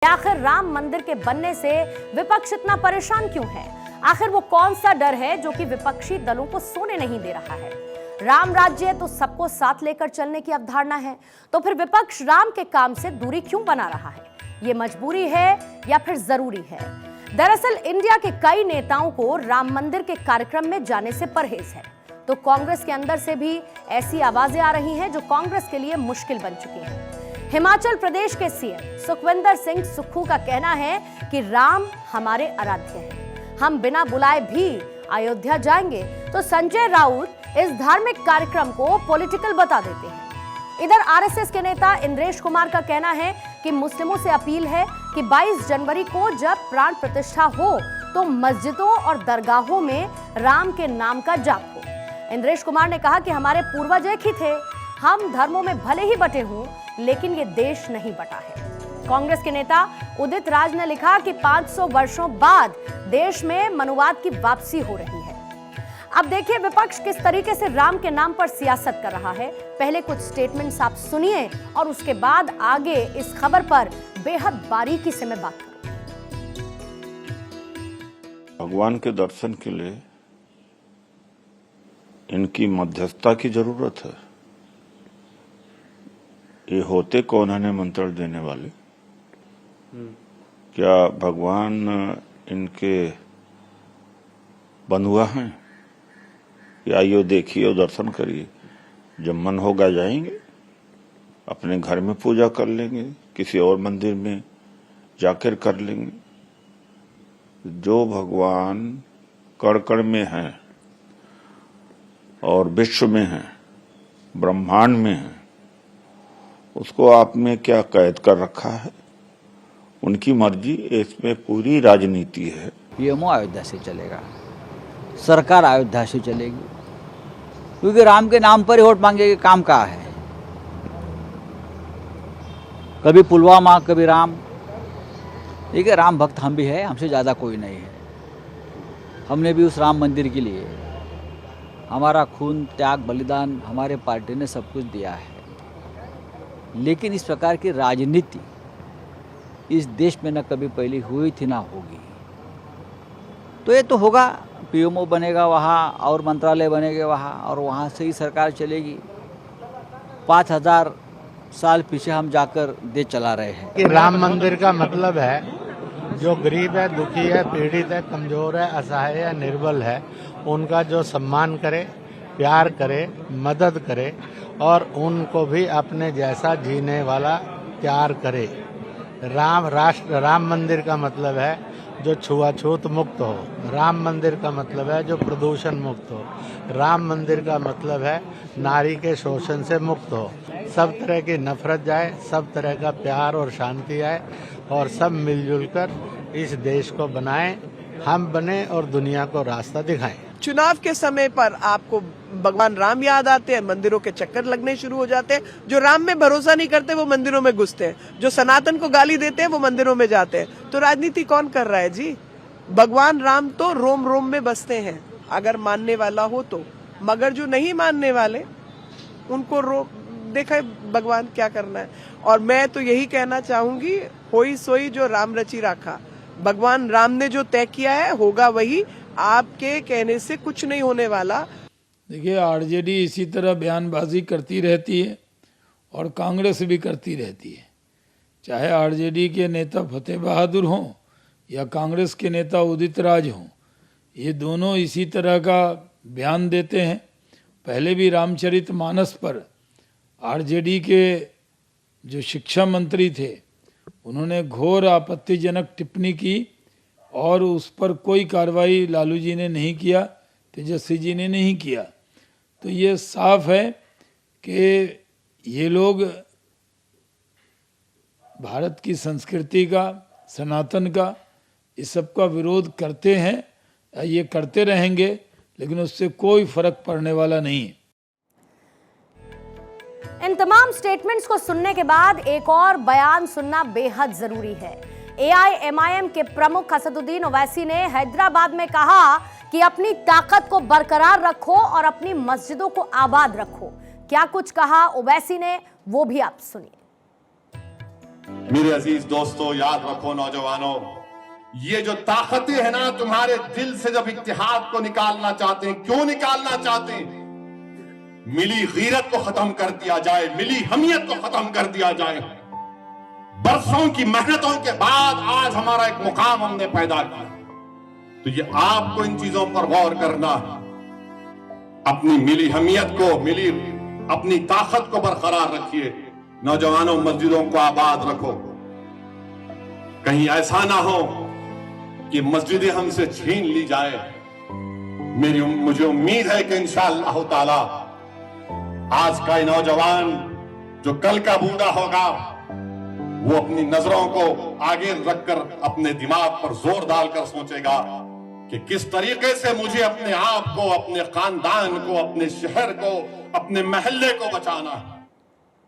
आखिर राम मंदिर के बनने से विपक्ष इतना परेशान क्यों है? आखिर वो कौन सा डर है जो कि विपक्षी दलों को सोने नहीं दे रहा है? राम राज्य तो सबको साथ लेकर चलने की अवधारणा है, तो फिर विपक्ष राम के काम से दूरी क्यों बना रहा है? ये मजबूरी है या फिर जरूरी है? दरअसल इंडिया के कई नेताओं को राम मंदिर के कार्यक्रम में जाने से परहेज है, तो कांग्रेस के अंदर से भी ऐसी आवाजें आ रही हैं जो कांग्रेस के लिए मुश्किल बन चुकी हैं। हिमाचल प्रदेश के सीएम सुखविंदर सिंह सुक्खू का कहना है कि राम हमारे आराध्य हैं, हम बिना बुलाए भी अयोध्या जाएंगे, तो संजय राउत इस धार्मिक कार्यक्रम को पॉलिटिकल बता देते हैं। इधर आरएसएस के नेता इंद्रेश कुमार का कहना है कि मुस्लिमों से अपील है कि 22 जनवरी को जब प्राण प्रतिष्ठा हो तो मस्जिदों और दरगाहों में राम के नाम का जाप हो। इंद्रेश कुमार ने कहा कि हमारे पूर्वज एक ही थे, हम धर्मों में भले ही बटे हों लेकिन ये देश नहीं बटा है। कांग्रेस के नेता उदित राज ने लिखा कि 500 वर्षों बाद देश में मनुवाद की वापसी हो रही है। अब देखिए विपक्ष किस तरीके से राम के नाम पर सियासत कर रहा है। पहले कुछ स्टेटमेंट्स आप सुनिए और उसके बाद आगे इस खबर पर बेहद बारीकी से मैं बात करूं। भगवान के दर्शन के लिए इनकी मध्यस्थता की जरूरत है। ये होते कौन है निमंत्रण देने वाले? क्या भगवान इनके बंधुआ हैं? या आइयो देखिए और दर्शन करिए, जब मन होगा जाएंगे, अपने घर में पूजा कर लेंगे, किसी और मंदिर में जाकर कर लेंगे। जो भगवान कण कण में हैं और विश्व में हैं, ब्रह्मांड में हैं, उसको आपने क्या कैद कर रखा है? उनकी मर्जी, इसमें पूरी राजनीति है। पीएमओ अयोध्या से चलेगा, सरकार अयोध्या से चलेगी, क्योंकि राम के नाम पर ही वोट मांगे के काम का है। कभी पुलवामा, कभी राम। देखिए राम भक्त हम भी है, हमसे ज़्यादा कोई नहीं है। हमने भी उस राम मंदिर के लिए हमारा खून, त्याग, बलिदान हमारे पार्टी ने सब कुछ दिया है। लेकिन इस प्रकार की राजनीति इस देश में न कभी पहले हुई थी ना होगी। तो ये तो होगा, पीएमओ बनेगा वहाँ और मंत्रालय बनेगा वहाँ और वहाँ से ही सरकार चलेगी। 5000 साल पीछे हम जाकर देश चला रहे हैं। कि राम मंदिर का मतलब है जो गरीब है, दुखी है, पीड़ित है, कमजोर है, असहाय है, निर्बल है, उनका जो सम्मान करे, प्यार करे, मदद करे और उनको भी अपने जैसा जीने वाला प्यार करे। राम मंदिर का मतलब है जो छुआछूत मुक्त हो। राम मंदिर का मतलब है जो प्रदूषण मुक्त हो। राम मंदिर का मतलब है नारी के शोषण से मुक्त हो। सब तरह की नफरत जाए, सब तरह का प्यार और शांति आए और सब मिलजुल कर इस देश को बनाएं, हम बने और दुनिया को रास्ता दिखाएं। चुनाव के समय पर आपको भगवान राम याद आते हैं, मंदिरों के चक्कर लगने शुरू हो जाते हैं। जो राम में भरोसा नहीं करते वो मंदिरों में घुसते हैं, जो सनातन को गाली देते हैं वो मंदिरों में जाते हैं। तो राजनीति कौन कर रहा है जी? भगवान राम तो रोम रोम में बसते हैं अगर मानने वाला हो तो, मगर जो नहीं मानने वाले उनको देखा भगवान क्या करना है। और मैं तो यही कहना चाहूंगी, होई सोई जो राम रची राखा। भगवान राम ने जो तय किया है होगा वही, आपके कहने से कुछ नहीं होने वाला। देखिए आरजेडी इसी तरह बयानबाजी करती रहती है और कांग्रेस भी करती रहती है। चाहे आरजेडी के नेता फतेह बहादुर हों या कांग्रेस के नेता उदित राज हों, ये दोनों इसी तरह का बयान देते हैं। पहले भी रामचरितमानस पर आरजेडी के जो शिक्षा मंत्री थे उन्होंने घोर आपत्तिजनक टिप्पणी की और उस पर कोई कार्रवाई लालू जी ने नहीं किया, तेजस्वी जी ने नहीं किया। तो ये साफ है कि ये लोग भारत की संस्कृति का, सनातन का, इस सब का विरोध करते हैं, ये करते रहेंगे, लेकिन उससे कोई फर्क पड़ने वाला नहीं है। इन तमाम स्टेटमेंट्स को सुनने के बाद एक और बयान सुनना बेहद जरूरी है। एआईएमआईएम के प्रमुख असदुद्दीन ओवैसी ने हैदराबाद में कहा कि अपनी ताकत को बरकरार रखो और अपनी मस्जिदों को आबाद रखो। क्या कुछ कहा ओवैसी ने, वो भी आप सुनिए। मेरे अजीज दोस्तों, याद रखो नौजवानों, ये जो ताकतें है ना, तुम्हारे दिल से जब इत्तेहाद को निकालना चाहते हैं, क्यों निकालना चाहते हैं? मिली गीरत को खत्म कर दिया जाए, मिली हमियत को खत्म कर दिया जाए। बरसों की मेहनतों के बाद आज हमारा एक मुकाम हमने पैदा किया, तो ये आपको इन चीजों पर गौर करना है। अपनी मिली हमियत को, मिली अपनी ताकत को बरकरार रखिए। नौजवानों, मस्जिदों को आबाद रखो। कहीं ऐसा ना हो कि मस्जिदें हमसे छीन ली जाए। मुझे उम्मीद है कि इंशाअल्लाह ताला आज का नौजवान जो कल का बूढ़ा होगा, वो अपनी नजरों को आगे रखकर अपने दिमाग पर जोर डालकर सोचेगा कि किस तरीके से मुझे अपने आप को, अपने खानदान को, अपने शहर को, अपने महल्ले को बचाना है।